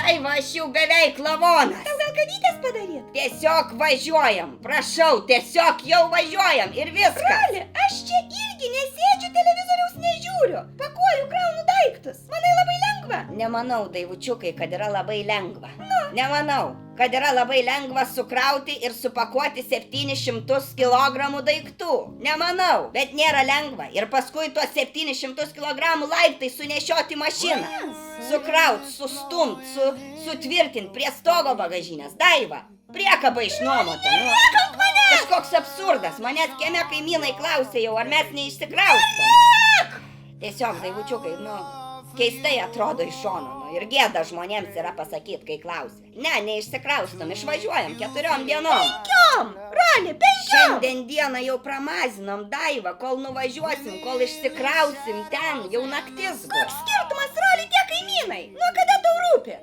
Daiva, aš jau beveik lavonas. Tau gal kanytės padaryt? Tiesiog važiuojam. Prašau, tiesiog jau važiuojam ir viskas. Broli, aš čia irgi nesėdžiu, televizoriaus nežiūriu. Pakuoju, kraunu daiktus. Manai labai lengva? Nemanau, Daivučiukai, kad yra labai lengva. Nemanau, kad yra labai lengva sukrauti ir supakuoti 700 kg daiktų. Nemanau, bet nėra lengva. Ir paskui tuos 700 kg laiptai sunešioti mašiną. Sukraut, sustumt, sutvirtint prie stogo bagažinės. Daiva, priekaba išnuomota. Kažkoks absurdas. Manęs kieme kaimynai klausė jau, ar mes neišsikraustom. Tiesiog, Daivučiukai, keistai atrodo iš šono. Ir gėda žmonėms yra pasakyti, kai klausia. Ne, neišsikraustom, išvažiuojam 4 dienom. 5, Roli, 5. Šiandien dieną jau pramazinom, Daiva, kol nuvažiuosim, kol išsikrausim ten, jau naktis bus. Koks skirtumas, Roli, tie kaimynai? Nuo kada tau rūpi?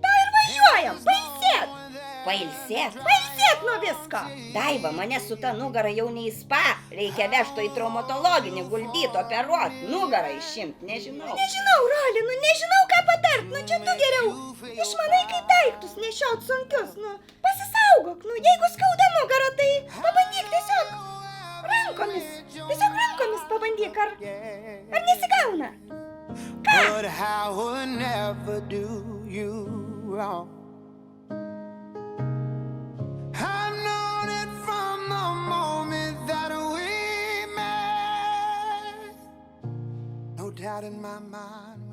Tai ir važiuojam, pailsėt. Pailsėt? Pailsėt nuo visko. Daiva, mane su ta nugara jau ne į spa. Reikia vežto į traumatologinį, guldyt, operuot. Nugarą išimt, nežinau. Nežinau, Roli, nežinau ką patart. Čia tu geriau išmanai kaip daiktus nešiot sunkius. Pasisaugok, jeigu skauda nugarą, tai pabandyk tiesiog rankomis. Tiesiog rankomis pabandyk, ar nesigauna. Ką? But I would never do you wrong. I've known it from the moment that we met. No doubt in my mind.